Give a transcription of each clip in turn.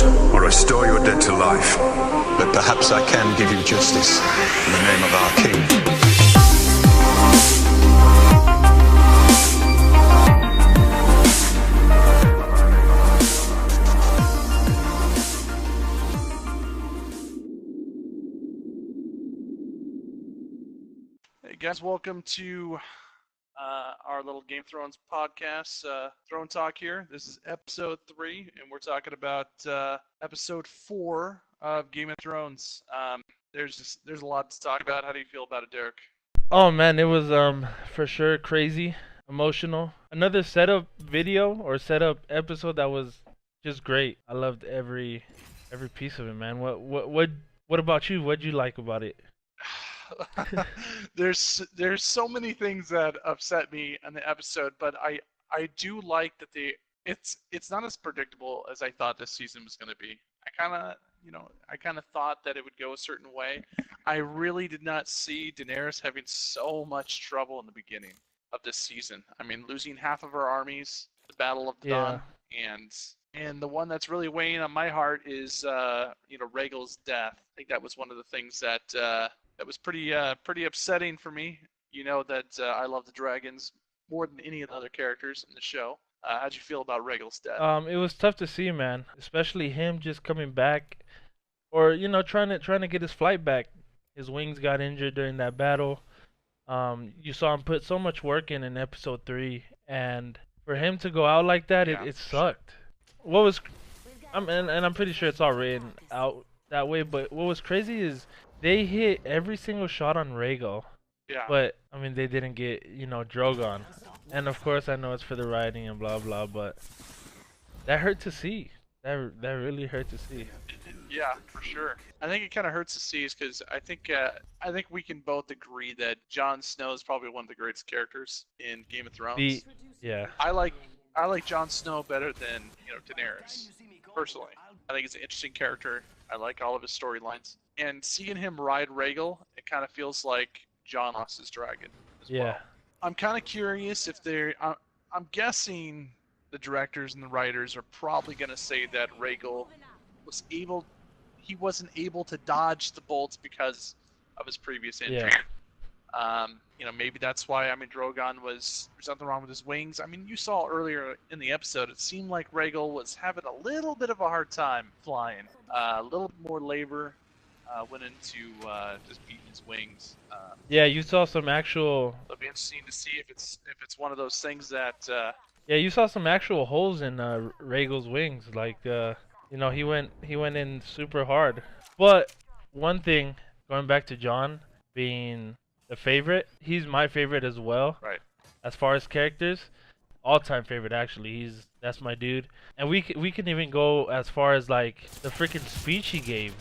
ghost, or restore your dead to life. But perhaps I can give you justice in the name of our king. Hey guys, welcome to our little Game of Thrones podcast, Throne Talk here. This is episode 3, and we're talking about episode 4 of Game of Thrones. There's a lot to talk about. How do you feel about it, Derek? Oh man, it was for sure crazy, emotional. Another setup video or setup episode that was just great. I loved every piece of it, man. What about you? What'd you like about it? There's so many things that upset me in the episode, but I do like that it's not as predictable as I thought this season was going to be. I kind of thought that it would go a certain way. I really did not see Daenerys having so much trouble in the beginning of this season. I mean, losing half of her armies, the Battle of the Dawn, and the one that's really weighing on my heart is Rhaegal's death. I think that was one of the things that was pretty upsetting for me. You know that I love the dragons more than any of the other characters in the show. How'd you feel about Rhaegal's death? It was tough to see, man. Especially him just coming back, or trying to get his flight back. His wings got injured during that battle. You saw him put so much work in episode 3, and for him to go out like that, it sucked. What was, I'm pretty sure it's all written out that way. But what was crazy is they hit every single shot on Rhaegal. Yeah. But I mean, they didn't get Drogon. And of course, I know it's for the writing and blah blah, but that hurt to see. That really hurt to see. Yeah, for sure. I think it kind of hurts to see is because I think we can both agree that Jon Snow is probably one of the greatest characters in Game of Thrones. Yeah. I like Jon Snow better than Daenerys. Personally, I think he's an interesting character. I like all of his storylines, and seeing him ride Rhaegal, it kind of feels like Jon lost his dragon as well. I'm kind of curious if they're. I'm guessing the directors and the writers are probably going to say that Rhaegal wasn't able to dodge the bolts because of his previous injury. Maybe that's why. I mean, there's nothing wrong with his wings. I mean, you saw earlier in the episode, it seemed like Rhaegal was having a little bit of a hard time flying. A little bit more labor went into just beating his wings. Yeah, you saw some actual. It'll be interesting to see if it's one of those things that. Yeah, you saw some actual holes in Rhaegal's wings. Like, he went in super hard. But one thing, going back to Jon being the favorite, he's my favorite as well. Right. As far as characters, all-time favorite actually. That's my dude. And we can even go as far as like the freaking speech he gave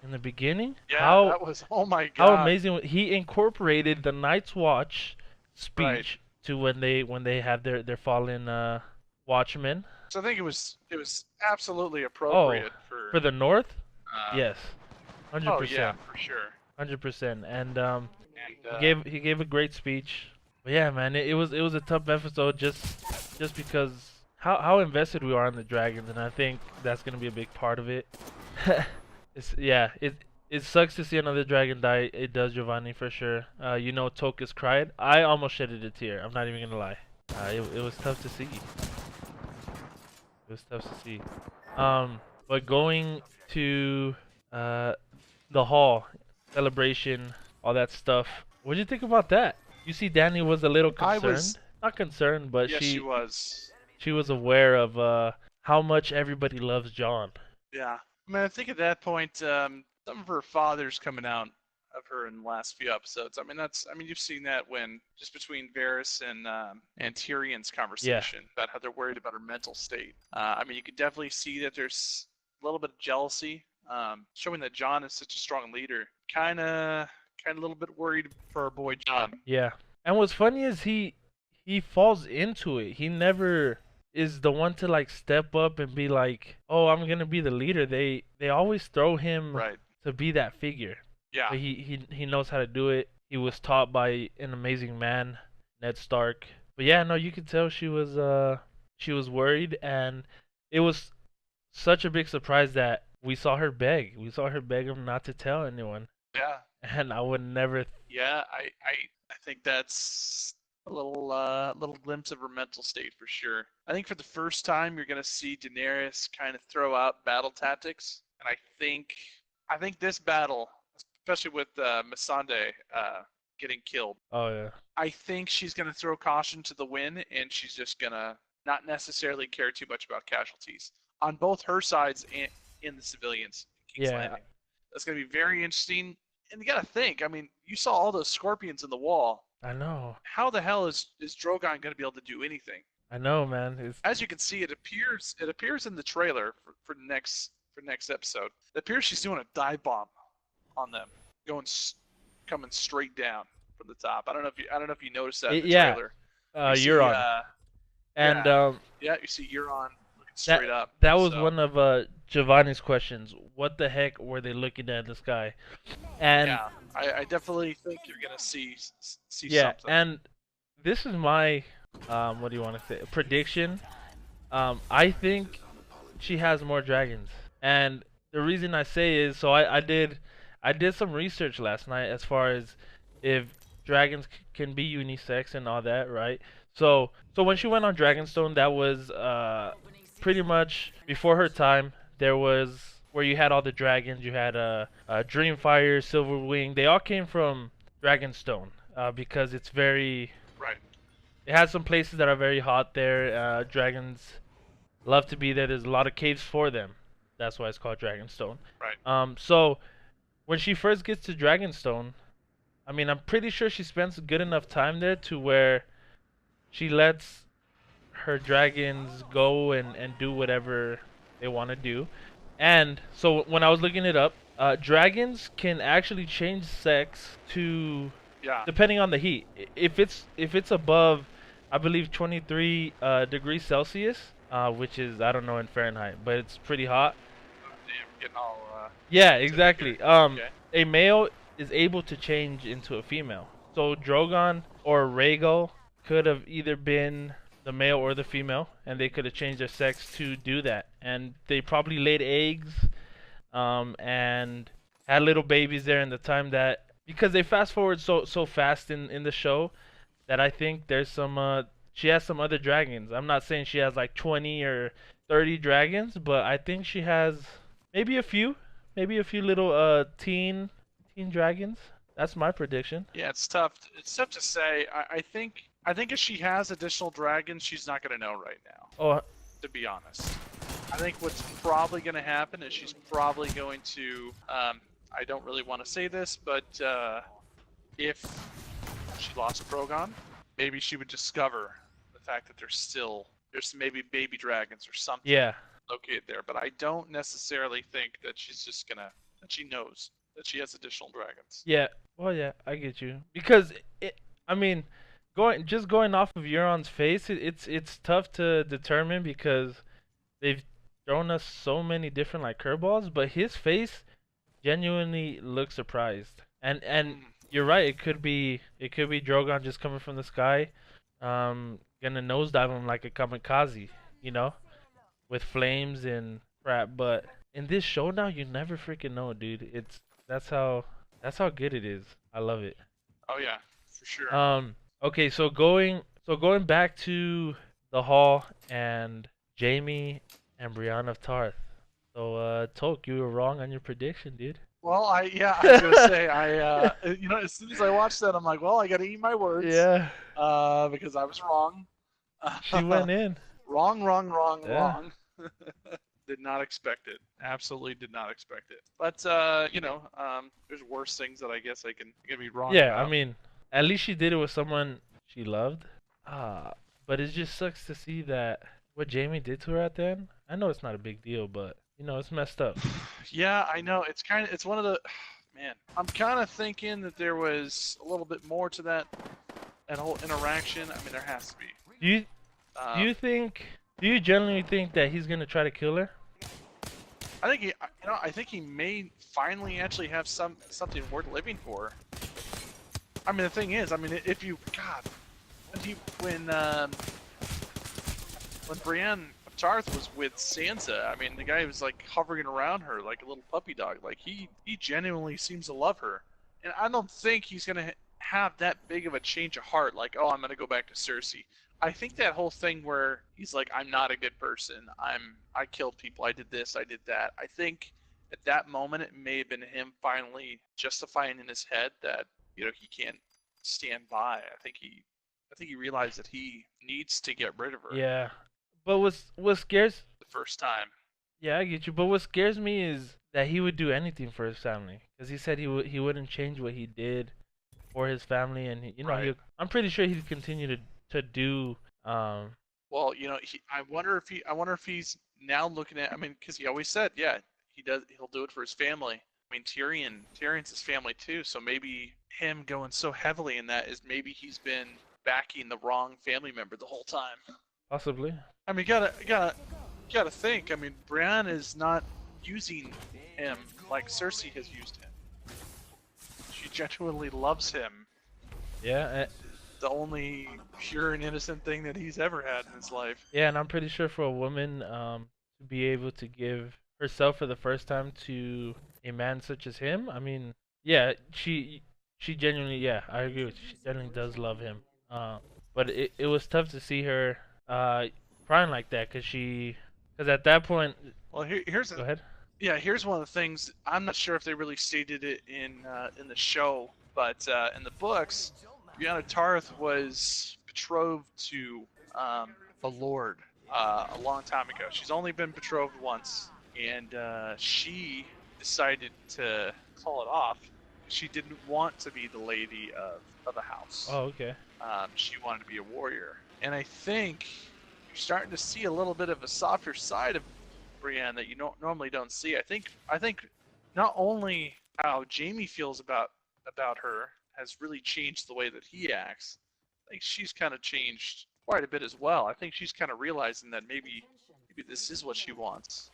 in the beginning. Yeah, that was, oh my god. How amazing. He incorporated the Night's Watch speech to when they have their fallen watchmen. So I think it was absolutely appropriate for the North. Yes, 100%. Oh yeah, for sure. 100%. And he gave a great speech. But yeah, man, it was a tough episode just because how invested we are in the dragons, and I think that's gonna be a big part of it. It sucks to see another dragon die. It does, Giovanni, for sure. Tokus cried. I almost shedded a tear. I'm not even gonna lie. It was tough to see. But going to the hall celebration, all that stuff. What did you think about that? You see, Dany was a little concerned. Not concerned, but yes, she was. She was aware of how much everybody loves Jon. Yeah, I mean, I think at that point, some of her father's coming out of her in the last few episodes. I mean, you've seen that just between Varys and Tyrion's conversation about how they're worried about her mental state. I mean, you can definitely see that there's a little bit of jealousy, showing that Jon is such a strong leader. Kind of a little bit worried for our boy Jon. Yeah, and what's funny is he falls into it. He never is the one to like step up and be like, "Oh, I'm gonna be the leader." They always throw him to be that figure. Yeah. But he knows how to do it. He was taught by an amazing man, Ned Stark. But yeah, no, you could tell she was worried, and it was such a big surprise that we saw her beg. We saw her beg him not to tell anyone, Yeah, and I would never. yeah. I think that's a little glimpse of her mental state for sure. I think for the first time you're gonna see Daenerys kind of throw out battle tactics, and I think this battle, especially with Missandei getting killed, Oh yeah, I think she's gonna throw caution to the wind, and she's just gonna not necessarily care too much about casualties on both her sides and in the civilians in King's yeah. Landing. That's gonna be very interesting. And you gotta think. I mean, you saw all those scorpions in the wall. I know. How the hell is Drogon gonna be able to do anything? I know, man. It's As you can see, it appears in the trailer for next episode. It appears she's doing a dive bomb on them, coming straight down from the top. I don't know if you noticed that in the yeah. trailer. You see, Euron. And yeah, you see Euron looking that straight up. that was so, one of Giovanni's questions. What the heck were they looking at in the sky? And Yeah, I definitely think you're gonna see yeah, something. and this is my what do you want to say? Prediction. I think she has more dragons, and the reason I say is so I did some research last night as far as if dragons can be unisex and all that, right? So when she went on Dragonstone, that was pretty much before her time. There was where you had all the dragons. You had Dreamfire, Silverwing. They all came from Dragonstone because it's very. Right. It has some places that are very hot there. Dragons love to be there. There's a lot of caves for them. That's why it's called Dragonstone. Right. So when she first gets to Dragonstone, I mean, I'm pretty sure she spends good enough time there to where she lets her dragons go and do whatever they want to do. And so when I was looking it up, dragons can actually change sex to Yeah. depending on the heat. If it's above, I believe 23 degrees Celsius, which is I don't know in Fahrenheit, but it's pretty hot. Damn, getting all. Yeah, exactly. Okay. A male is able to change into a female. So Drogon or Rhaegal could have either been the male or the female, and they could have changed their sex to do that. And they probably laid eggs, and had little babies there in the time that because they fast forward so fast in the show that I think there's some she has some other dragons. I'm not saying she has like 20 or 30 dragons, but I think she has maybe a few, little teen dragons. That's my prediction. Yeah, it's tough. It's tough to say. I think if she has additional dragons, she's not gonna know right now. Oh, To be honest, I think what's probably gonna happen is she's probably going to. I don't really want to say this, but if she lost Drogon, maybe she would discover the fact that there's maybe baby dragons or something yeah. located there. But I don't necessarily think that that she knows that she has additional dragons. Yeah. Well, yeah, I get you. Because I mean, going off of Euron's face, it's tough to determine because they've thrown us so many different like curveballs, but his face genuinely looks surprised. And you're right, it could be Drogon just coming from the sky, gonna nosedive him like a kamikaze, you know, with flames and crap. But in this show now, you never freaking know, dude. That's how good it is. I love it. Oh yeah, for sure. Okay, so going back to the hall and Jamie and Brienne of Tarth. So Tolk, you were wrong on your prediction, dude. Well, I was gonna say as soon as I watched that, I'm like, well, I gotta eat my words. Yeah. Because I was wrong. She went in. Wrong. Yeah. Did not expect it. Absolutely did not expect it. But there's worse things that I guess I can be wrong Yeah, about. I mean, at least she did it with someone she loved. But it just sucks to see that what Jamie did to her at the end. I know it's not a big deal, but it's messed up. Yeah, I know. It's one of the man. I'm kind of thinking that there was a little bit more to that whole interaction. I mean, there has to be. Do you genuinely think that he's gonna try to kill her? I think he may finally actually have something worth living for. I mean, the thing is, when Brienne of Tarth was with Sansa. I mean, the guy was like hovering around her like a little puppy dog. Like he genuinely seems to love her, and I don't think he's gonna have that big of a change of heart. Like, oh, I'm gonna go back to Cersei. I think that whole thing where he's like, I'm not a good person. I killed people. I did this. I did that. I think at that moment it may have been him finally justifying in his head that he can't stand by. I think he realized that he needs to get rid of her Yeah. But what scares the first time. yeah, I get you. But what scares me is that he would do anything for his family, because he said he wouldn't change what he did for his family, and Right. I'm pretty sure he'd continue to do Well, I wonder if he's now looking at. I mean, because he always said, yeah, he does. He'll do it for his family. I mean, Tyrion's his family too. So maybe him going so heavily in that is maybe he's been backing the wrong family member the whole time. possibly. I mean, you gotta think. I mean, Brienne is not using him like Cersei has used him. She genuinely loves him. Yeah, The only pure and innocent thing that he's ever had in his life. yeah, and I'm pretty sure for a woman to be able to give herself for the first time to a man such as him, I mean, yeah, she genuinely, yeah, I agree with you. She genuinely does love him. But it was tough to see her uh crying like that, cause at that point, Well, go ahead. here's one of the things. I'm not sure if they really stated it in the show, but in the books, Brianna Tarth was betrothed to the Lord a long time ago. She's only been betrothed once, and she decided to call it off. She didn't want to be the lady of the house. Oh, okay. She wanted to be a warrior, and I think you're starting to see a little bit of a softer side of Brienne that you normally don't see. I think not only how Jamie feels about her has really changed the way that he acts. I think she's kind of changed quite a bit as well. I think she's kind of realizing that maybe this is what she wants.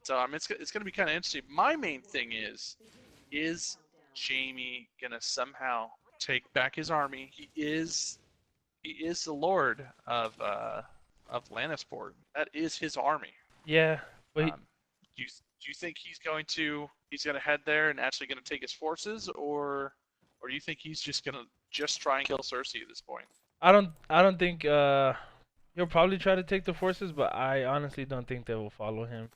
So I mean, it's going to be kind of interesting. My main thing is Jamie gonna somehow take back his army? He is the lord of Lannisport. That is his army. Yeah, but Do you think he's gonna head there and actually gonna take his forces, or do you think he's just gonna try and kill Cersei at this point? I don't think he'll probably try to take the forces, but I honestly don't think they will follow him,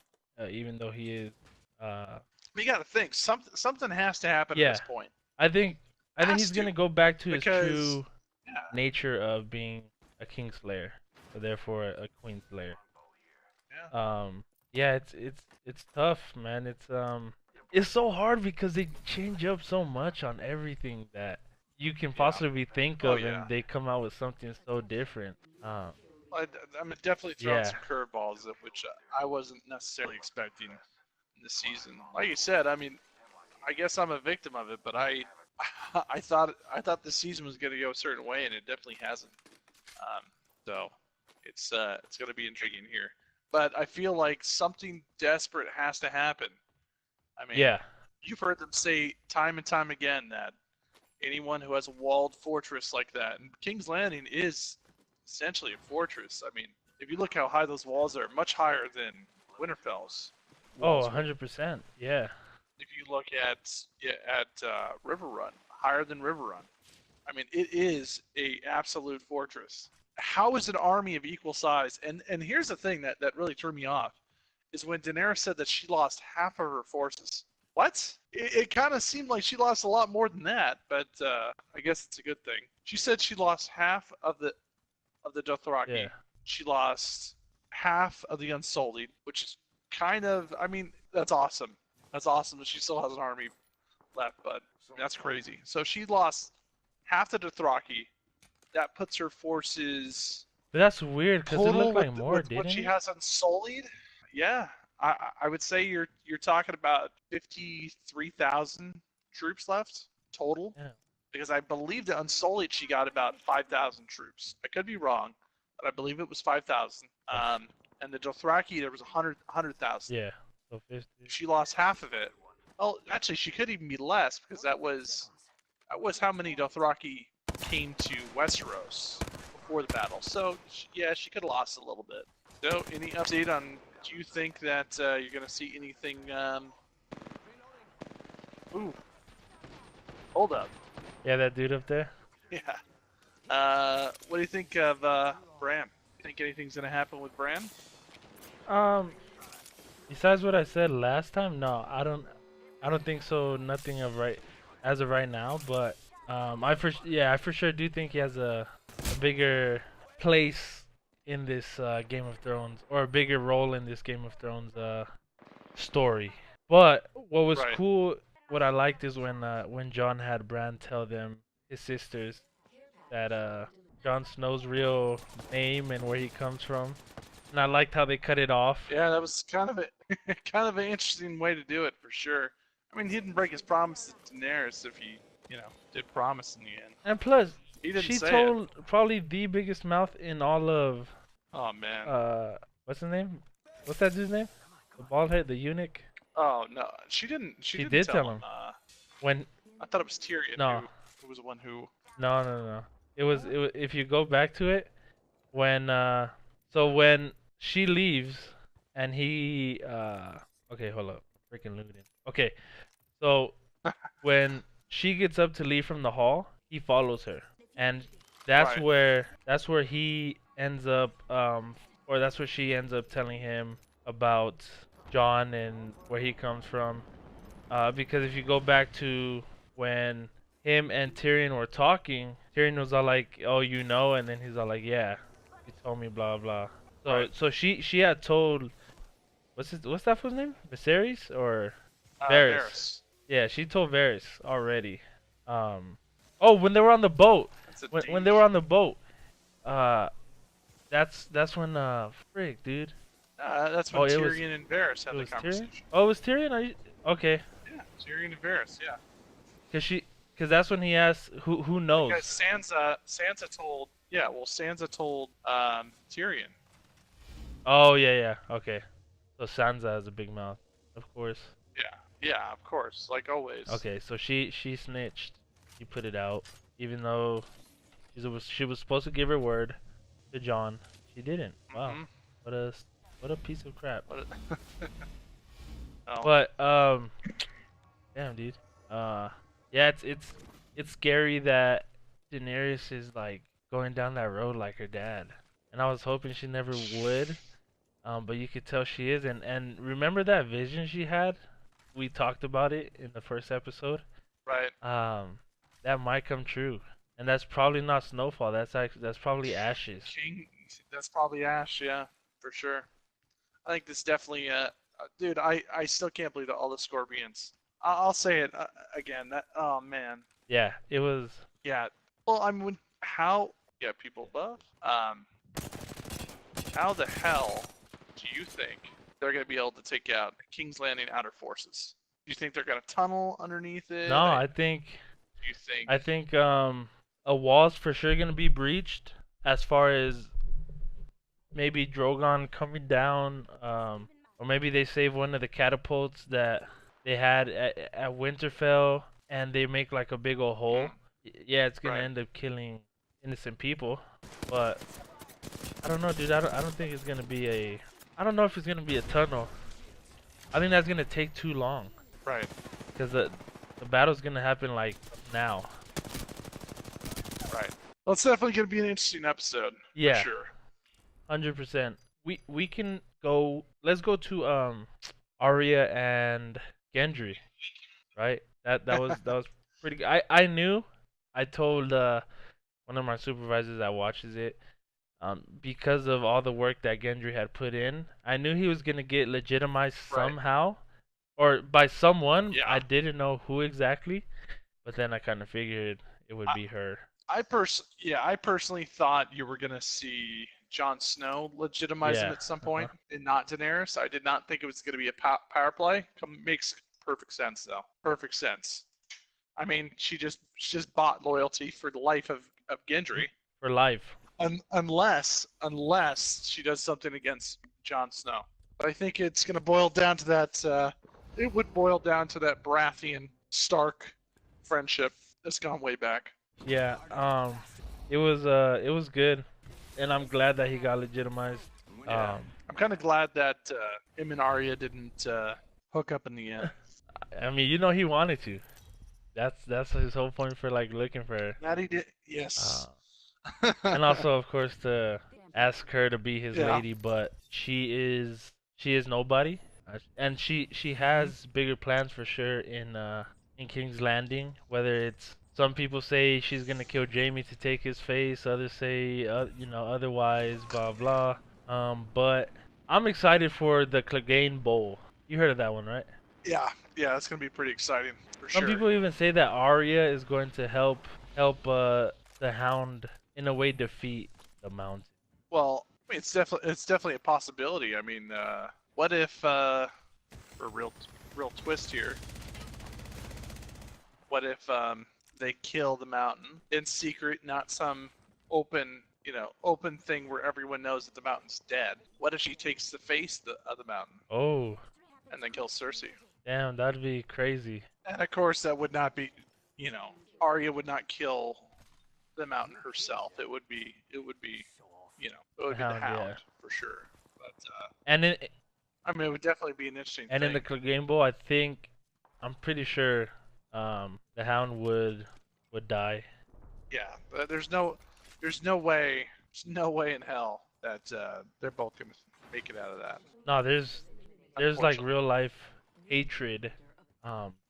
even though he is. Uh, I mean, you got to think something has to happen at yeah, this point. I think Has he's gonna to, go back to his because true yeah, nature of being a kingslayer, so therefore a queenslayer. yeah. Yeah, it's tough, man. It's so hard because they change up so much on everything that you can Yeah. possibly think Oh of, yeah. and they come out with something so different. I'm definitely throwing Yeah, some curveballs at which I wasn't necessarily expecting in this season. Like you said, I mean, I guess I'm a victim of it, but I thought the season was going to go a certain way, and it definitely hasn't. So it's going to be intriguing here. But I feel like something desperate has to happen. I mean, yeah, you've heard them say time and time again that anyone who has a walled fortress like that, and King's Landing is essentially a fortress. I mean, if you look how high those walls are, much higher than Winterfell's oh, walls were. 100%, yeah, If you look at River Run, higher than River Run. I mean, it is a absolute fortress. How is an army of equal size? And here's the thing that really threw me off is when Daenerys said that she lost half of her forces. What? It kind of seemed like she lost a lot more than that, but I guess it's a good thing. She said she lost half of the yeah, Dothraki. She lost half of the Unsullied, which is kind of, I mean, that's awesome. That's awesome that she still has an army left, but that's crazy. So she lost half the Dothraki. That puts her forces but that's weird because it total looked like more, with what didn't she it? has Unsullied. Yeah, I would say you're talking about 53,000 troops left total, Yeah, because I believe the Unsullied she got about 5,000 troops. I could be wrong, but I believe it was 5,000. And the Dothraki there was 100,000. yeah, so 50. She lost half of it. Well, actually, she could even be less because that was how many Dothraki came to Westeros before the battle. So yeah, she could have lost a little bit. So, any update on? Do you think that you're gonna see anything? Ooh, hold up. Yeah, that dude up there. Yeah. What do you think of Bran? You think anything's gonna happen with Bran? Um, besides what I said last time, no, I don't think so. Nothing of right as of right now, but I for sure do think he has a bigger place in this Game of Thrones, or a bigger role in this Game of Thrones story. But what was Right. cool, what I liked is when Jon had Bran tell them, his sisters, that Jon Snow's real name and where he comes from. And I liked how they cut it off. Yeah, that was kind of a kind of an interesting way to do it for sure. I mean, he didn't break his promise to Daenerys if he, did promise in the end. And plus, He didn't she say told probably the biggest mouth in all of Oh man. what's his name? What's that dude's name? The bald head, the eunuch. Oh no, she didn't. She She didn't did tell tell him. him. When I thought it was Tyrion no, who was the one who. no. It was if you go back to it, when so when she leaves and he okay, hold up. Freaking looting. Okay. So when she gets up to leave from the hall, he follows her. And Right. that's where he ends up or that's where she ends up telling him about John and where he comes from. Because if you go back to when him and Tyrion were talking, Tyrion was all like, "Oh, you know," and then he's all like, "Yeah, he told me, blah blah." Right. So she had told what's that fool's name? Viserys or Varys? Varys. Yeah, she told Varys already. Oh, when they were on the boat, That's a when they were on the boat, uh, that's when frig, dude. That's when Oh, it was Tyrion and Varys it had the was Tyrion. conversation. Oh, it was Tyrion. Are you okay? Yeah, Tyrion and Varys. Yeah. Cause that's when he asked who knows. Because Sansa told. Yeah. Well, Sansa told Tyrion. Oh yeah. Okay. So Sansa has a big mouth, of course. Yeah. Yeah. Of course. Like always. Okay, so she snitched. She put it out, even though she was supposed to give her word to John. She didn't. Wow. Mm-hmm. What a what a piece of crap. What oh. But damn, dude. Yeah, it's scary that Daenerys is like going down that road like her dad, and I was hoping she never would. But you could tell she is, and remember that vision she had? We talked about it in the first episode. Right. That might come true, and that's probably not snowfall. That's probably ashes. King. That's probably Ash. Yeah. For sure. I think this definitely. Dude, I still can't believe that all the Scorpions. I'll say it again. That. Oh man. Yeah, it was. Yeah. Well, I mean, how? Yeah, people above. How the hell do you think they're gonna be able to take out King's Landing outer forces? Do you think they're gonna tunnel underneath it? No, Do you think? I think a wall's for sure gonna be breached as far as maybe Drogon coming down, or maybe they save one of the catapults that they had at Winterfell and they make like a big old hole. Yeah, it's gonna Right. end up killing innocent people, but I don't know, dude. I don't think it's gonna be a. I don't know if it's gonna be a tunnel. I think that's gonna take too long Right. because the battle's gonna happen like now. Right. Well, it's definitely gonna be an interesting episode. Yeah. For sure. 100%. We can go. Let's go to Arya and Gendry, right? That was pretty good. I knew. I told one of my supervisors that watches it, because of all the work that Gendry had put in, I knew he was gonna get legitimized Right. somehow, or by someone. Yeah. I didn't know who exactly, but then I kind of figured it would be her. I personally thought you were gonna see Jon Snow legitimize him Yeah. at some point, and not Daenerys. I did not think it was gonna be a power play. Makes perfect sense though. Perfect sense. I mean, she just bought loyalty for the life of Gendry, For life. unless she does something against Jon Snow. But I think it's gonna boil down to that. It would boil down to that Baratheon Stark friendship that's gone way back. Yeah. It was good, and I'm glad that he got legitimized. Yeah. I'm kind of glad that him and Arya didn't hook up in the end. I mean, you know, he wanted to. That's his whole point for like looking for her. That he did. Yes. And also, of course, to ask her to be his Yeah. lady, but she is nobody, and she has bigger plans for sure in King's Landing. Whether it's some people say she's gonna kill Jamie to take his face, others say otherwise, blah blah. But I'm excited for the Clegane Bowl. You heard of that one, right? Yeah. Yeah. That's gonna be pretty exciting for Some sure. people even say that Arya is going to help the Hound in a way defeat the Mountain. Well, I mean, it's definitely a possibility. I mean, what if for a real twist here? What if they kill the mountain in secret, not some open thing where everyone knows that the mountain's dead? What if she takes the face of the mountain Oh, and then kills Cersei? damn, that'd be crazy. And of course, that would not be, Arya would not kill the mountain herself. It would be The the Hound, Hound yeah. for sure. But And in I mean, it would definitely be an interesting and thing. in the Clegane Bowl, I'm pretty sure the Hound would die. Yeah, but there's no way in hell that they're both gonna make it out of that. No, there's like Unfortunately. real life hatred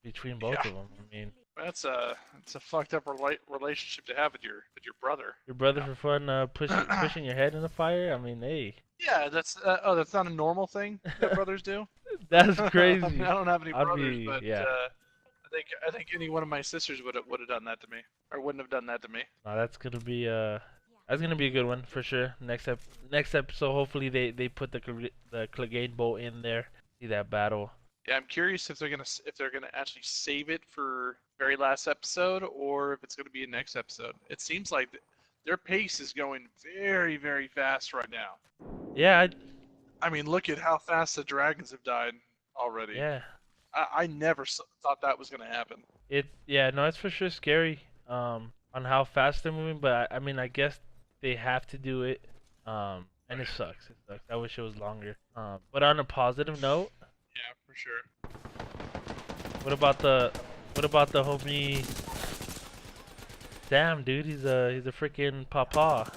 between both Yeah. of them. I mean, It's a fucked up relationship to have with your brother. your brother Yeah. for fun pushing your head in the fire. I mean, hey, Yeah, that's not a normal thing that brothers do. that's I crazy. mean, I don't have any I'd brothers, be but yeah. I think any one of my sisters would have done that to me, or wouldn't have done that to me. No, that's gonna be a good one for sure. Next episode, hopefully they put the Clegane Bowl in there. See that battle. Yeah, I'm curious if they're gonna actually save it for very last episode or if it's gonna be a next episode. It seems like their pace is going very, very fast right now. Yeah, I mean, look at how fast the dragons have died already. yeah. I never thought that was gonna happen. No, it's for sure scary. On how fast they're moving, but I mean, I guess they have to do it. And it sucks. It sucks. I wish it was longer. But on a positive note, Yeah, for sure. what about the homie? Damn, dude, he's a freaking papa,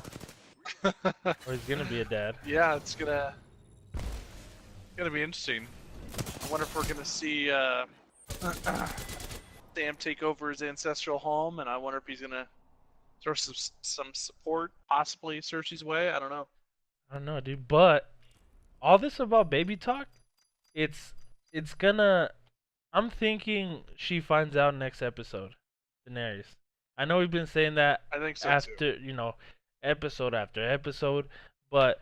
or he's gonna be a dad. Yeah, it's gonna be interesting. I wonder if we're gonna see Sam take over his ancestral home, and I wonder if he's gonna throw some support, possibly Cersei's way. I don't know. I don't know, dude. But all this about baby talk, it's it's gonna. I'm thinking she finds out next episode, Daenerys. I know we've been saying that I think so too. after episode after episode, but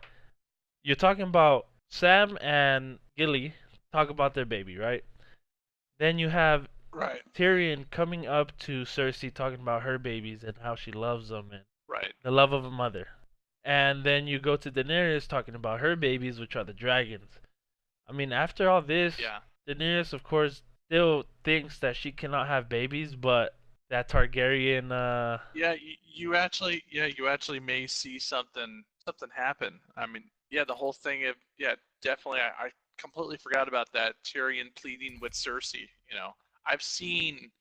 you're talking about Sam and Gilly talk about their baby, right? Then you have Right, Tyrion coming up to Cersei talking about her babies and how she loves them and right. the love of a mother. And then you go to Daenerys talking about her babies, which are the dragons. I mean, after all this, Yeah, Daenerys, of course, still thinks that she cannot have babies, but that Targaryen, yeah. You actually may see something happen. I mean, yeah, the whole thing of definitely. I completely forgot about that. Tyrion pleading with Cersei. I've seen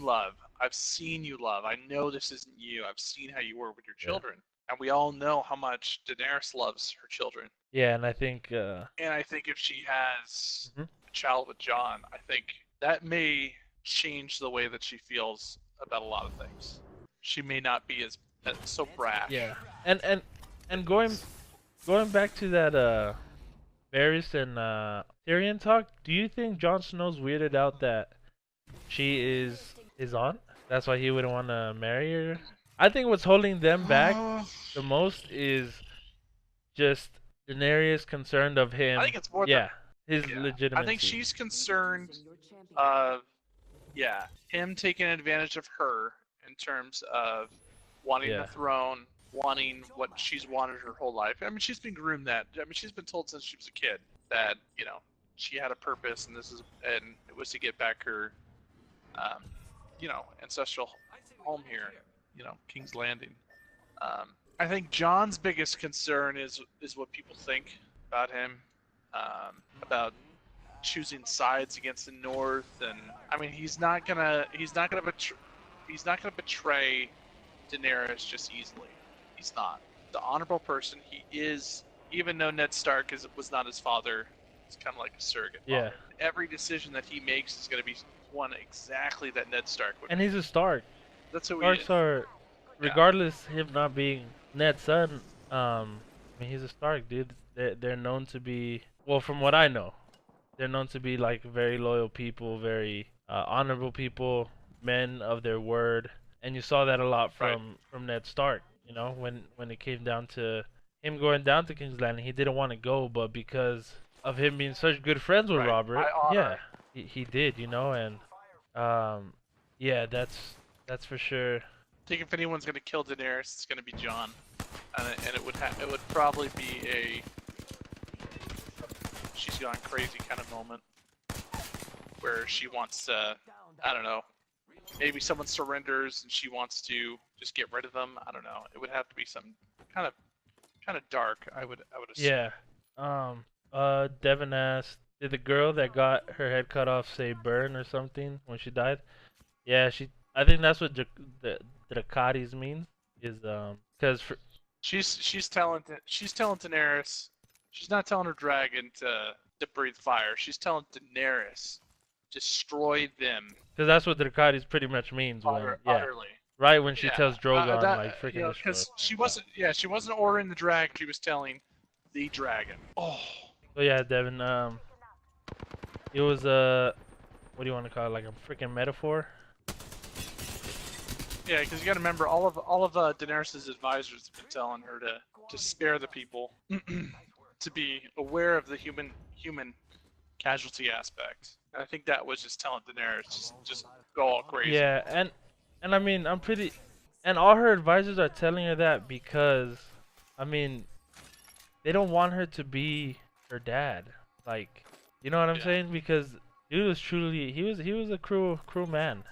love. I've seen you love. I know this isn't you. I've seen how you were with your yeah, children, and we all know how much Daenerys loves her children. yeah, and I think, And I think if she has mhm. a child with John, I think that may change the way that she feels about a lot of things. She may not be as so brash. Yeah, and going back to that Varys and Tyrion talk, do you think Jon Snow's weirded out that she is his aunt? That's why he wouldn't want to marry her. I think what's holding them back the most is just Daenerys concerned of him. I think it's more Yeah, his yeah. legitimacy. I think she's concerned of him taking advantage of her in terms of wanting Yeah. the throne, wanting what she's wanted her whole life. I mean, she's been groomed that. I mean, she's been told since she was a kid that she had a purpose, and it was to get back her, ancestral home here, King's Landing. I think John's biggest concern is what people think. about him, about choosing sides against the North, and I mean he's not gonna betray Daenerys just easily. He's not. The honorable person he is, even though Ned Stark was not his father. It's kind of like a surrogate Yeah. father. Every decision that he makes is going to be one exactly that Ned Stark would. And he's a Stark. That's who he is. Starks are, Yeah. regardless him not being Ned's son. I mean he's a Stark, dude. They're known to be, well, from what I know, they're known to be like very loyal people, very honorable people, men of their word, and you saw that a lot from Ned Stark. You know, when it came down to him going down to King's Landing, he didn't want to go, but because of him being such good friends with Right. Robert, I honor yeah, he did. You know, and yeah, that's for sure. I think if anyone's going to kill Daenerys, it's going to be Jon, and it would probably be a she's gone crazy kind of moment where she wants to, I don't know, maybe someone surrenders and she wants to just get rid of them. I don't know. It would have to be some kind of dark. I would assume. Yeah. Devin asked, did the girl that got her head cut off say burn or something when she died? Yeah, she. I think that's what the Dracarys means. Is because She's telling Daenerys. She's not telling her dragon to breathe fire. She's telling Daenerys, destroy them that's what Dracarys pretty much means when utterly. right when she Yeah, tells Drogon that, like freaking destroy. because she wasn't ordering the dragon. She was telling the dragon. Oh. So yeah, Devin. It was what do you want to call it? Like a freaking metaphor. Yeah, because you got to remember, all of Daenerys' advisors have been telling her to spare the people, to be aware of the human casualty aspect. And I think that was just telling Daenerys just go all crazy. Yeah, and I mean and all her advisors are telling her that because, I mean, they don't want her to be her dad. Like, you know what I'm saying? Because dude was truly he was a cruel man.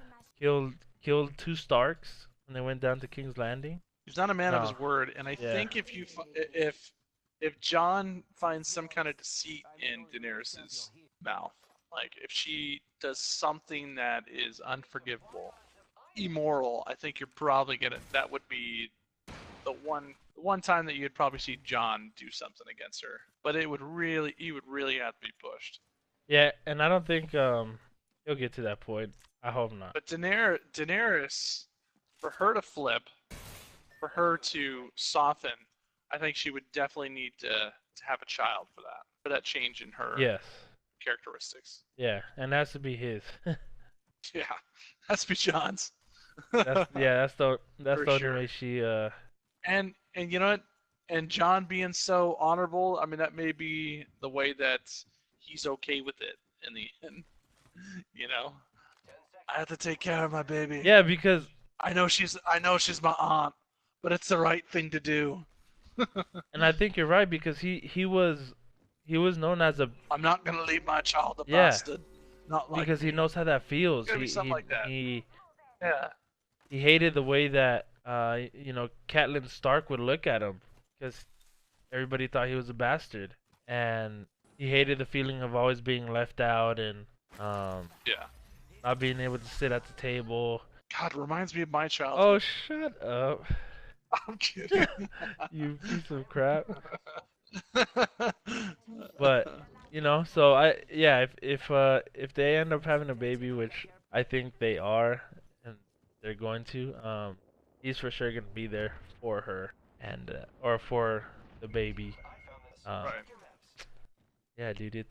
Killed two Starks when they went down to King's Landing. He's not a man of his word, and I think if Jon finds some kind of deceit in Daenerys' mouth, like if she does something that is unforgivable, immoral, I think you're probably that would be the one time that you'd probably see Jon do something against her. But he would really have to be pushed. Yeah, and I don't think he'll get to that point. I hope not. But Daenerys, for her to flip, for her to soften, I think she would definitely need to have a child for that change in her characteristics. Yeah, and that has to be his. Yeah, has to be Jon's. That's the only sure. way she And you know what? And Jon being so honorable, I mean that may be the way that he's okay with it in the end. You know, I have to take care of my baby. Yeah, because I know she's my aunt, but it's the right thing to do. and I think you're right because he was known as a. I'm not gonna leave my child a bastard. Not like because he knows how that feels. Something like that. He hated the way that Catelyn Stark would look at him because everybody thought he was a bastard, and he hated the feeling of always being left out and not being able to sit at the table. God, reminds me of my childhood. Oh, shut up. I'm kidding. You piece of crap. But so if they end up having a baby, which I think they are, and they're going to, he's for sure gonna be there for her and or for the baby. Right. Yeah, dude, it's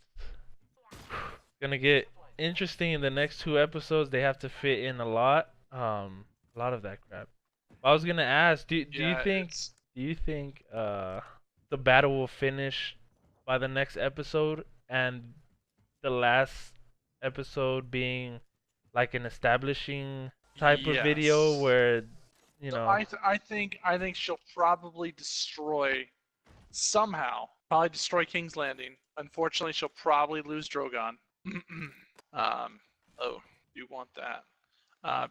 gonna get interesting in the next 2 episodes. They have to fit in a lot of that crap. I was gonna ask, do you think the battle will finish by the next episode, and the last episode being like an establishing type of video where I think she'll probably destroy King's Landing. Unfortunately, she'll probably lose Drogon. Oh, you want that?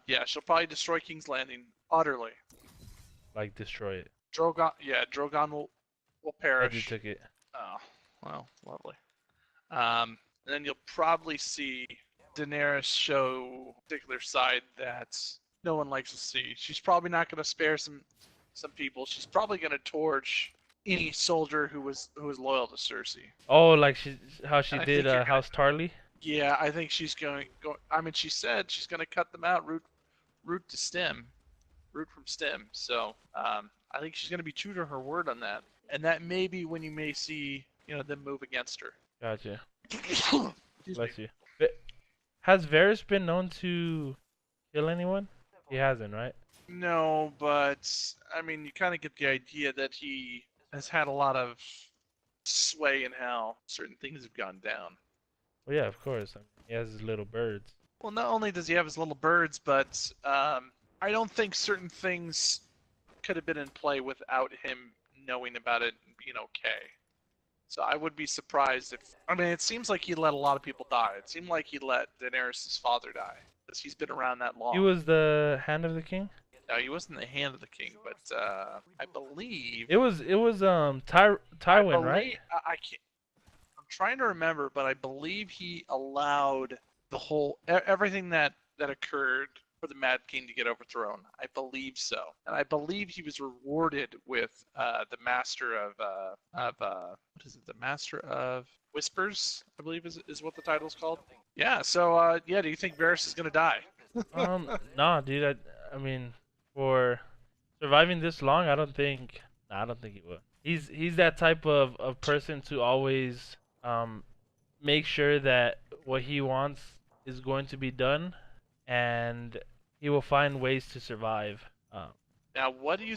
Yeah, she'll probably destroy King's Landing utterly. like destroy it. Drogon will perish. You took it. Oh, Well, lovely. And then you'll probably see Daenerys show a particular side that no one likes to see. She's probably not going to spare some people. She's probably going to torch any soldier who was loyal to Cersei. Oh, like how she And I did think you're gonna. House Tarly. Yeah, I think she's going. I mean, she said she's going to cut them out root to stem, root from stem. So I think she's going to be true to her word on that. And that may be when you may see them move against her. Gotcha. Excuse me. Bless you. But has Varys been known to kill anyone? He hasn't, right? No, but I mean, you kind of get the idea that he has had a lot of sway in how certain things have gone down. Well, yeah, of course. I mean, he has his little birds. Well, not only does he have his little birds, but I don't think certain things could have been in play without him knowing about it and being okay. So I would be surprised if. I mean, it seems like he let a lot of people die. It seemed like he let Daenerys' father die because he's been around that long. He was the Hand of the King. No, he wasn't the hand of the king, but I believe It was Tywin, right? I can't. I'm trying to remember, but I believe he allowed the whole everything that occurred for the Mad King to get overthrown. I believe so, and I believe he was rewarded with the Master of what is it? The Master of Whispers, I believe is what the title's called. Yeah. So yeah, do you think Varys is gonna die? Nah, dude. I mean, for surviving this long, I don't think. Nah, I don't think he will. He's that type of person to always make sure that what he wants is going to be done, and he will find ways to survive. Now, what do you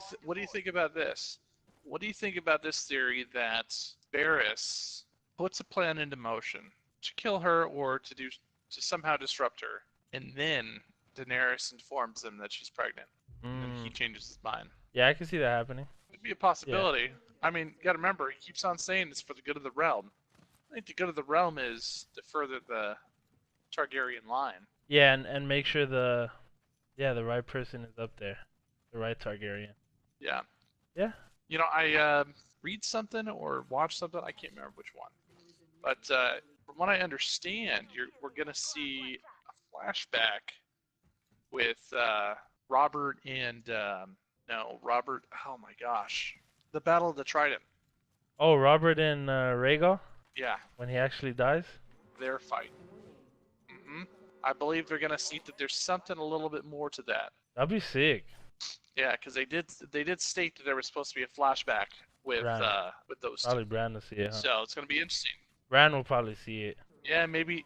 think about this? What do you think about this theory that Varys puts a plan into motion to kill her or to somehow disrupt her, and then Daenerys informs him that she's pregnant, and he changes his mind? Yeah, I can see that happening. It'd be a possibility. I mean, you gotta remember, he keeps on saying it's for the good of the realm. I think the good of the realm is to further the Targaryen line. Yeah, and make sure the right person is up there, the right Targaryen. Yeah. Yeah. I read something or watch something. I can't remember which one, but from what I understand, we're gonna see a flashback with Robert and no Robert. Oh my gosh, the Battle of the Trident. Oh, Robert and Rhaegal Yeah, when he actually dies. their fight. I believe they're gonna see that there's something a little bit more to that. That'd be sick. Yeah, because they did state that there was supposed to be a flashback with those Probably two. Bran will see it, huh? So it's gonna be interesting. Bran will probably see it. Yeah, maybe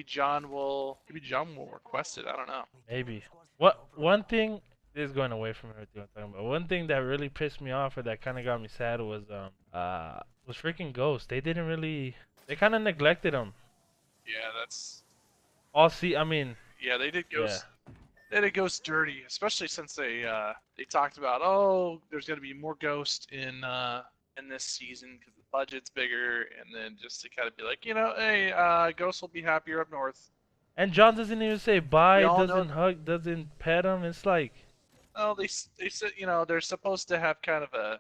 John will request it. I don't know. Maybe. One thing this is going away from everything I'm talking about. One thing that really pissed me off or that kind of got me sad was freaking Ghost. They kind of neglected him. Yeah, that's. I mean. Yeah, they did Yeah. Ghost. They did Ghost dirty, especially since they talked about there's gonna be more Ghost in this season because the budget's bigger, and then just to kind of be like, hey, Ghost will be happier up north. And John doesn't even say bye, We all doesn't know- hug, doesn't pet him. It's like. Oh, they said they're supposed to have kind of a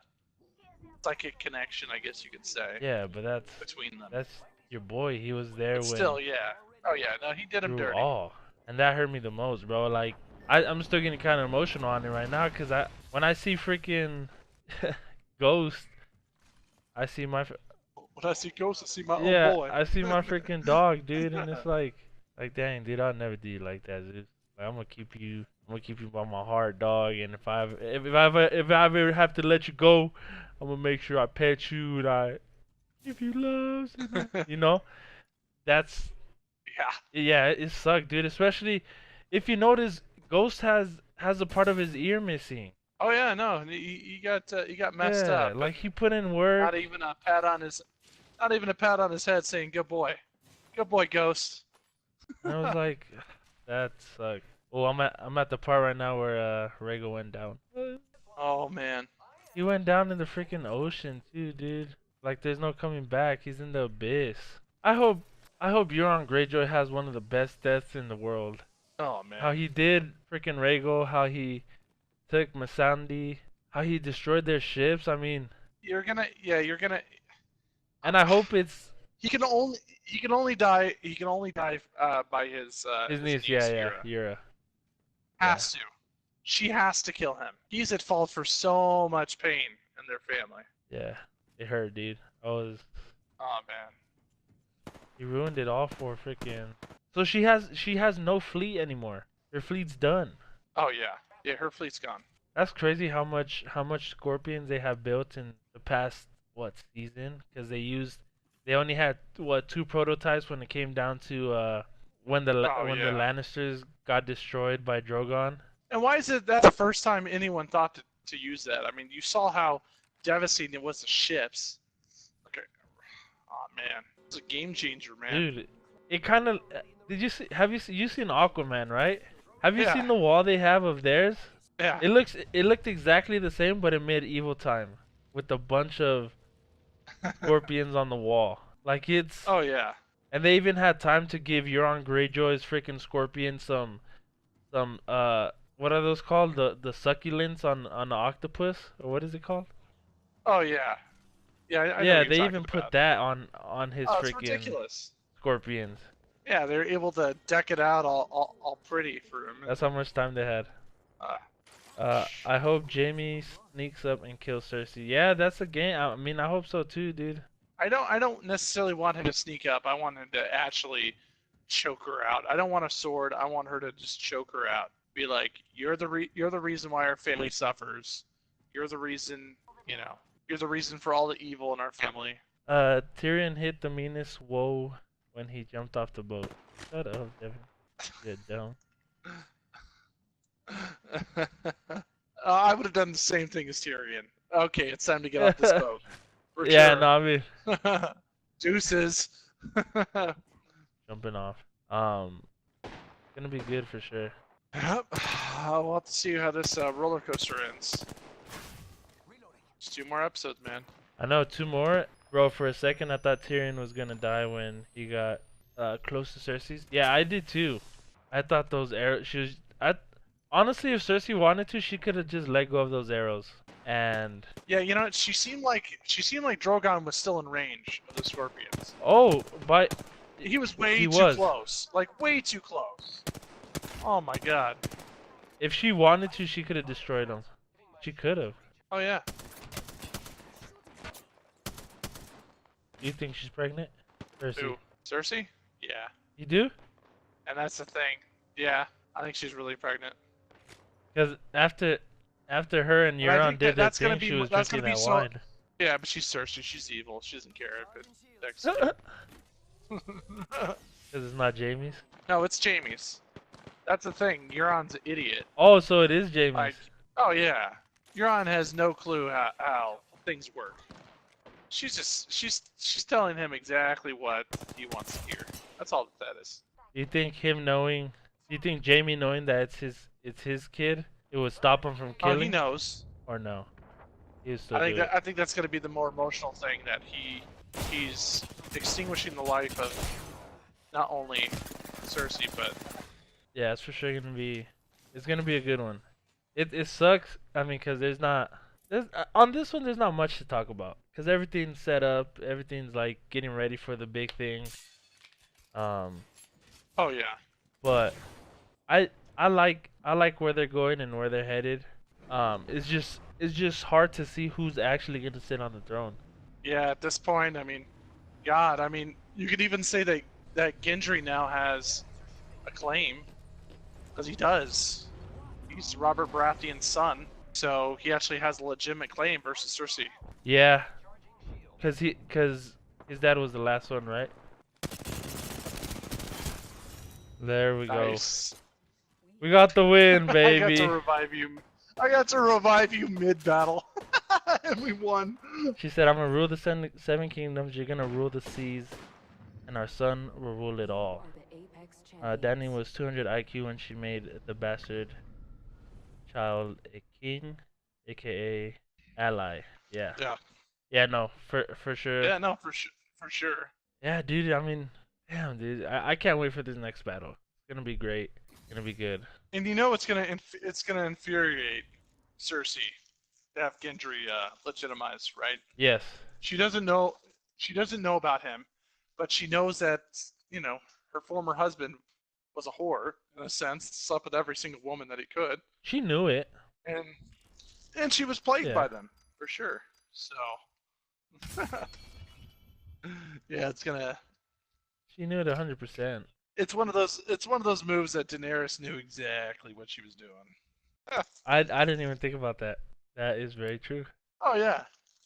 psychic connection, I guess you could say, Yeah, but between them. that's your boy. He was there But when. still, yeah. Oh yeah, no, he did him through dirty. all. And that hurt me the most, bro. Like, I'm still getting kind of emotional on it right now, because when I see freaking Ghost, I see my... When I see Ghost, I see my yeah, own boy. I see my freaking dog, dude, and it's like, dang, dude, I'll never do you like that, dude. Like, I'm gonna keep you by my heart, dog, and if I ever have to let you go, I'm gonna make sure I pet you and I give you love, you know? That's... Yeah. Yeah, it sucked, dude. Especially if you notice, Ghost has a part of his ear missing. Oh yeah, no, he got messed Yeah, up. like he put in work. Not even a pat on his head saying good boy, Ghost. And I was like, that sucked. Oh, I'm at the part right now where Rhaegal went down. Oh man. He went down in the freaking ocean too, dude. Like there's no coming back. He's in the abyss. I hope Euron Greyjoy has one of the best deaths in the world. Oh man. How he did freaking Rhaegal, how he took Missandei, how he destroyed their ships. I mean, You're gonna And I hope it's He can only die by his his niece. Yeah, niece, yeah, Ira. Yura. Yeah. Has to. She has to kill him. He's at fault for so much pain in their family. Yeah. It hurt, dude. Oh man. He ruined it all for freaking. So she has no fleet anymore. Her fleet's done. Oh yeah. Yeah, her fleet's gone. That's crazy how much scorpions they have built in the past season? Because they only had two prototypes when it came down to Oh when the yeah. Lannisters got destroyed by Drogon. And why is it that the first time anyone thought to use that? I mean, you saw how devastating it was to ships. Okay. Oh man, it's a game changer, man. Dude, it kind of did you see? Have you seen Aquaman, right? Have you Yeah. seen the wall they have of theirs? Yeah. It looked exactly the same, but in medieval time, with a bunch of scorpions on the wall. Like it's, Oh yeah. and they even had time to give Euron Greyjoy's freaking scorpion what are those called? The succulents on the octopus, or what is it called? Oh yeah. Yeah, I know what Yeah, you're they talking even put about. that on his Oh, it's freaking ridiculous. scorpions. Yeah, they're able to deck it out all pretty for him. That's how much time they had. I hope Jaime sneaks up and kills Cersei. Yeah, that's a game. I mean, I hope so too, dude. I don't necessarily want him to sneak up. I want him to actually choke her out. I don't want a sword. I want her to just choke her out. Be like, you're the reason why our family suffers. You're the reason, you're the reason for all the evil in our family. Tyrion hit the meanest woe when he jumped off the boat. Shut up, Devin. Get down. I would have done the same thing as Tyrion. Okay, it's time to get off this boat. For Yeah, sure. no, I mean Deuces. jumping off. Gonna be good for sure. Yep. We'll have to see how this roller coaster ends. Just 2 more episodes, man. I know 2 more, bro. For a second, I thought Tyrion was gonna die when he got close to Cersei's. Yeah, I did too. I thought those arrows. Honestly, if Cersei wanted to, she could have just let go of those arrows. And Yeah, she seemed like Drogon was still in range of the scorpions. oh, but He was way He too was. close. Like way too close. Oh my god. if she wanted to, she could have destroyed them. She could have. Oh yeah. Do you think she's pregnant? Cersei. Who? Cersei? Yeah. You do? And that's the thing. Yeah, I think she's really pregnant. Because after her and And I Euron think did that that's thing, gonna she be was that's drinking gonna be that so. wine. Yeah, but she's Cersei. She's evil. She doesn't care if it affects Because it's not Jaime's. No, it's Jaime's. That's the thing. Euron's an idiot. Oh, so it is Jaime's. Like, oh yeah. Euron has no clue how things work. She's telling him exactly what he wants to hear. That's all that is. Do you think Jaime knowing that it's his kid, it would stop him from Oh, killing? he knows. Or no? He would still I think do it. I think that's going to be the more emotional thing, that he's extinguishing the life of not only Cersei but Yeah, it's for sure it's gonna be a good one. It sucks. I mean, cause on this one there's not much to talk about, cause everything's set up, everything's like getting ready for the big thing. oh yeah. But I like where they're going and where they're headed. It's just hard to see who's actually gonna sit on the throne. Yeah, at this point, I mean, God, I mean, you could even say that Gendry now has a claim, because he does. He's Robert Baratheon's son, so he actually has a legitimate claim versus Cersei. Yeah, cause his dad was the last one, right? There we Nice. go. We got the win, baby. I got to revive you mid-battle, and we won. She said, "I'm gonna rule the seven kingdoms. You're gonna rule the seas, and our son will rule it all." Dany was 200 IQ when she made the bastard child a king, aka ally. Yeah. Yeah. Yeah. No. For sure. Yeah. No. For sure. Yeah, dude. I mean, damn, dude. I can't wait for this next battle. It's gonna be great. It's gonna be good. And it's gonna infuriate Cersei to have Gendry legitimized, right? Yes. She doesn't know She doesn't know about him, but she knows that, her former husband was a whore in a sense, slept with every single woman that he could, She knew it. and she was plagued Yeah. by them for sure. So yeah, She knew it 100%. it's one of those moves that Daenerys knew exactly what she was doing. I didn't even think about that. That is very true. Oh yeah,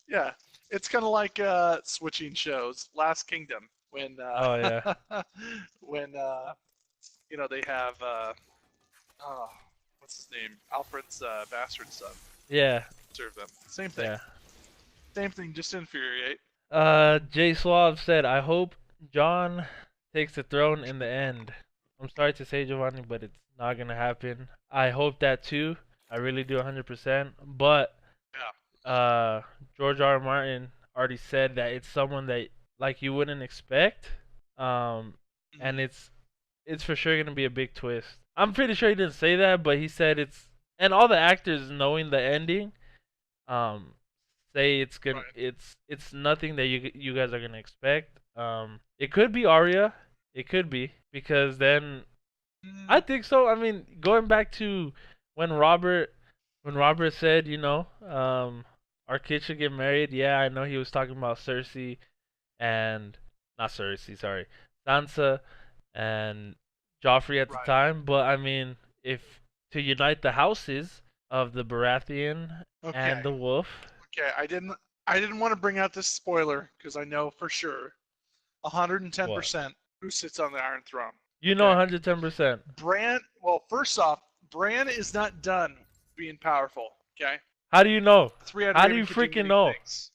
yeah. It's kind of like switching shows. Last Kingdom, when Oh yeah. when they have oh, what's his name? Alfred's bastard son. Yeah. Serve them. Same thing. Yeah. Same thing. Just to infuriate. Jay Suave said, "I hope John takes the throne in the end." I'm sorry to say, Giovanni, but it's not gonna happen. I hope that too. I really do 100%. But Yeah. George R. R. Martin already said that it's someone that like you wouldn't expect. And it's for sure gonna be a big twist. I'm pretty sure he didn't say that, but he said it's, and all the actors knowing the ending, um, say it's gonna Right. it's nothing that you guys are gonna expect. It could be Arya, it could be, because then I think so. I mean, going back to when Robert when Robert said, our kids should get married. Yeah, I know he was talking about Cersei and not Cersei, sorry, Sansa and Joffrey at the Right. time. But I mean, if to unite the houses of the Baratheon Okay. and the Wolf. Okay. I didn't want to bring out this spoiler because I know for sure, What? 110% who sits on the Iron Throne. You know Okay. 110%. Bran. Well, first off, Bran is not done being powerful. Okay. How do you know? 3 out of How do 8 you can do freaking many know? things.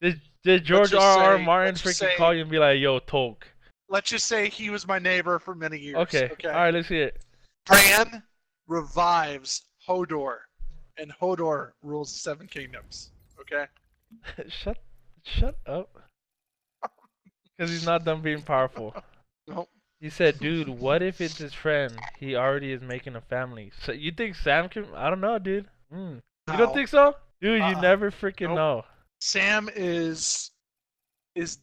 Did Let's George just R. R. say Martin let's just freaking say call you and be like, "Yo, Tolk"? let's just say he was my neighbor for many years. Okay. Okay. All right. Let's see it. Bran revives Hodor, and Hodor rules the Seven Kingdoms. Okay. Shut up. Because he's not done being powerful. Nope. He said, "Dude, what if it's his friend? He already is making a family." So you think Sam can? I don't know, dude. You don't No. think so? Dude, you Uh-uh. never freaking Nope. know. Sam is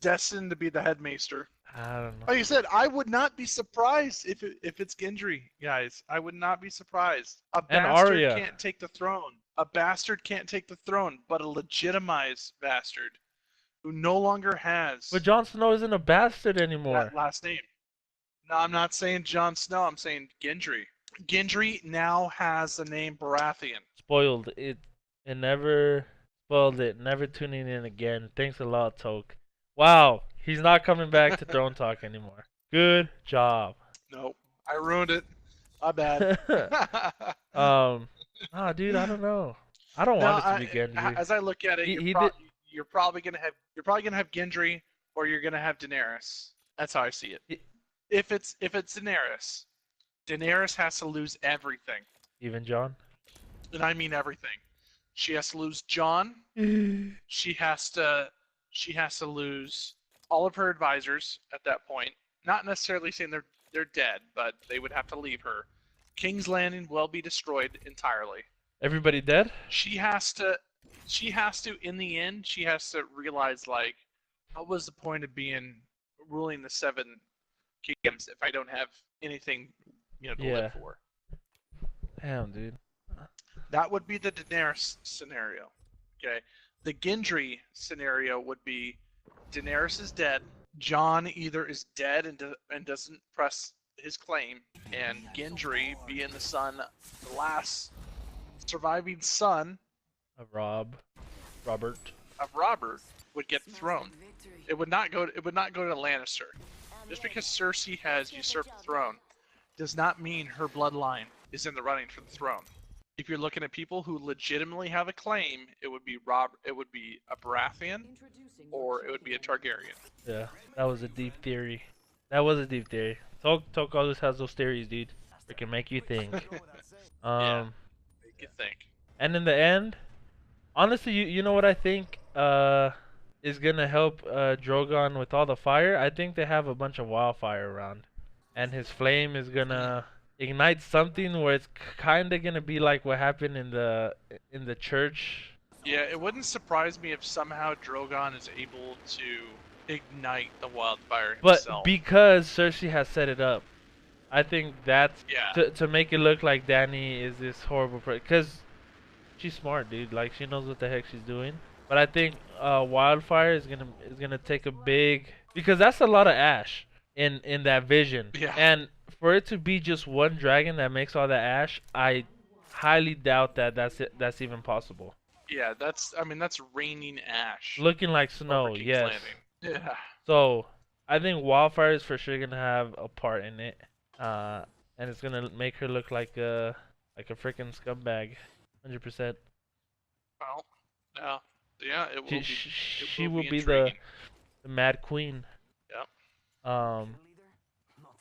destined to be the headmaester. I don't know. Like you said, I would not be surprised if it's Gendry, guys. I would not be surprised. A And bastard Arya. can't take the throne. A bastard can't take the throne, but a legitimized bastard who no longer has But Jon Snow isn't a bastard that anymore. last name. No, I'm not saying Jon Snow. I'm saying Gendry. Gendry now has the name Baratheon. Spoiled it. It never spoiled it. Never tuning in again. Thanks a lot, Toke. Wow, he's not coming back to Throne Talk anymore. Good job. Nope, I ruined it. My bad. Dude, I don't know. I don't No, want it to be Gendry. as I look at it, He did. you're probably gonna have Gendry, or you're gonna have Daenerys. That's how I see it. He, If it's Daenerys, Daenerys has to lose everything, even John. and I mean everything. She has to lose Jon. She has to lose all of her advisors at that point. Not necessarily saying they're dead, but they would have to leave her. King's Landing will be destroyed entirely. Everybody dead? She has to in the end, she has to realize, like, what was the point of ruling the Seven Kingdoms if I don't have anything, to live for? Damn, dude. That would be the Daenerys scenario. Okay. The Gendry scenario would be Daenerys is dead. Jon either is dead and doesn't press his claim, and Gendry, being the last surviving son Of Robert. of Robert, would get the throne. It would not go to Lannister. Just because Cersei has usurped the throne does not mean her bloodline is in the running for the throne. If you're looking at people who legitimately have a claim, it would be a Baratheon, or it would be a Targaryen. Yeah, that was a deep theory. That was a deep theory. Talk always has those theories, dude. It can make you think. Yeah, make you think. And in the end, honestly, you know what I think is gonna help Drogon with all the fire? I think they have a bunch of wildfire around, and his flame is gonna ignite something where it's kind of gonna be like what happened in the church Yeah, it wouldn't surprise me if somehow Drogon is able to ignite the wildfire But himself. because Cersei has set it up, I think that's Yeah. to make it look like Dany is this horrible person. Because she's smart, dude. Like she knows what the heck she's doing. But I think wildfire is gonna take a big, because that's a lot of ash in that vision. Yeah. And for it to be just one dragon that makes all that ash, I highly doubt that that's even possible. Yeah, that's raining ash Looking like over snow, King's yes. Landing. Yeah. So I think wildfire is for sure gonna have a part in it, and it's gonna make her look like a freaking scumbag, 100%. Well, yeah, it will She will will be be intriguing. the Mad Queen. Yep.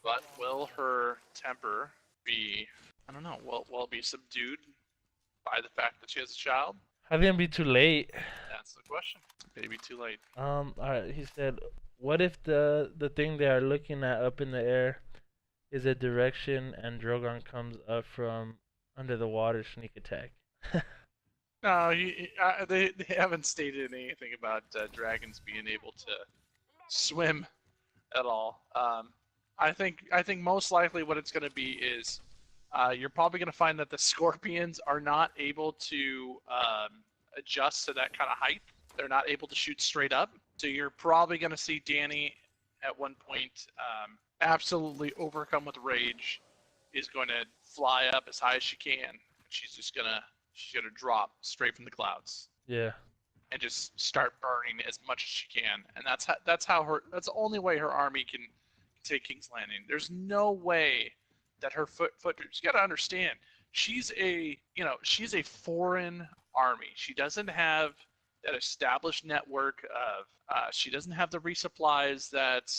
But will her temper be? I don't know. Will it be subdued by the fact that she has a child? I think it'll be too late. That's the question. Maybe too late. Alright, he said, what if the thing they are looking at up in the air is a direction and Drogon comes up from under the water sneak attack? No, they haven't stated anything about dragons being able to swim at all. I think most likely what it's going to be is you're probably going to find that the scorpions are not able to adjust to that kind of height. They're not able to shoot straight up. So you're probably going to see Dany at one point absolutely overcome with rage, is going to fly up as high as she can. She's gonna drop straight from the clouds Yeah. and just start burning as much as she can. And that's the only way her army can take King's Landing. There's no way that her foot troops. You got to understand, she's a foreign army. She doesn't have that established network of. She doesn't have the resupplies that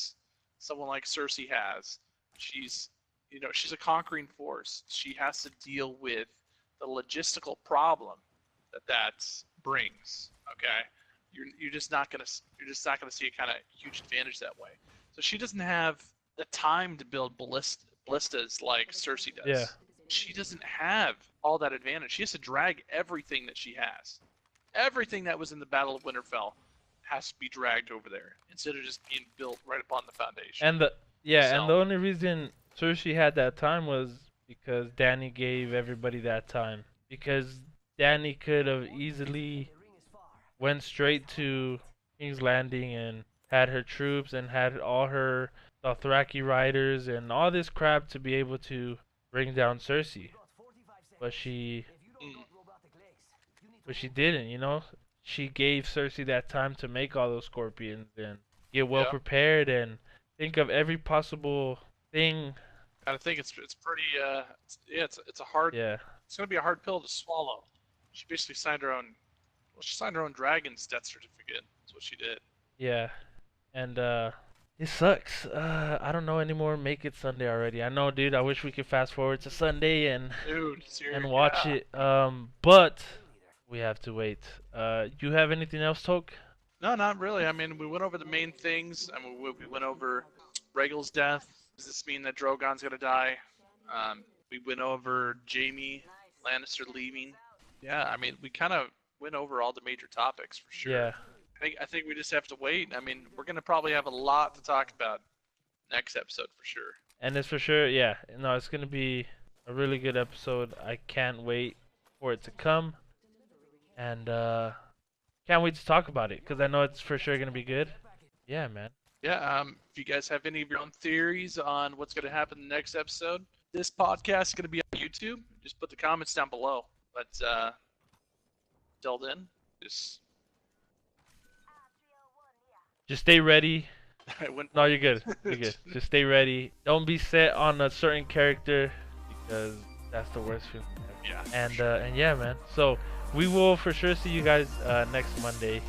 someone like Cersei has. She's a conquering force. She has to deal with the logistical problem that brings. Okay, you're just not gonna see a kind of huge advantage that way. So she doesn't have the time to build ballistas like Cersei does. Yeah. She doesn't have all that advantage. She has to drag everything that she has. Everything that was in the Battle of Winterfell has to be dragged over there instead of just being built right upon the foundation. And the only reason Cersei had that time was because Dany gave everybody that time. Because Dany could have easily went straight to King's Landing and had her troops and had all her Dothraki riders and all this crap to be able to bring down Cersei. But she didn't, you know? She gave Cersei that time to make all those scorpions and get well prepared and think of every possible thing. I think it's pretty it's a hard it's gonna be a hard pill to swallow. She basically signed her own dragon's death certificate. That's what she did. Yeah. And it sucks. I don't know anymore. Make it Sunday already. I know, dude. I wish we could fast forward to Sunday and watch it. But we have to wait. You have anything else, Toke? No, not really. I mean, we went over the main things. I mean, we went over Rhaegal's death. Does this mean that Drogon's gonna die? We went over Jaime Lannister leaving. Yeah, I mean, we kind of went over all the major topics for sure. Yeah. I think we just have to wait. I mean, we're gonna probably have a lot to talk about next episode for sure. And it's for sure, yeah. No, it's gonna be a really good episode. I can't wait for it to come, and can't wait to talk about it because I know it's for sure gonna be good. Yeah, man. Yeah. If you guys have any of your own theories on what's gonna happen in the next episode, this podcast is gonna be on YouTube. Just put the comments down below. But till then, just stay ready. No, you're good. You're good. Just stay ready. Don't be set on a certain character because that's the worst feeling ever. Yeah. And yeah, man. So we will for sure see you guys next Monday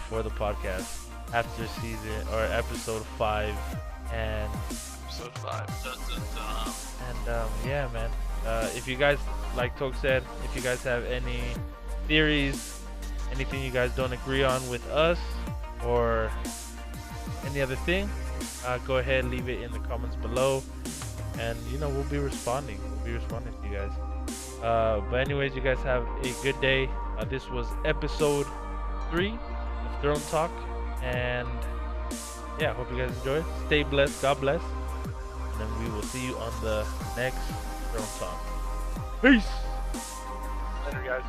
for the podcast after season or episode 5 and episode 5. Dun, dun, dun. And yeah, man. If you guys, like Toke said, if you guys have any theories, anything you guys don't agree on with us, or any other thing, go ahead and leave it in the comments below, and we'll be responding to you guys. But anyways, you guys have a good day. This was episode 3 of Throne Talk, and yeah, hope you guys enjoy. Stay blessed, God bless, and then we will see you on the next Throne Talk. Peace. Later, guys.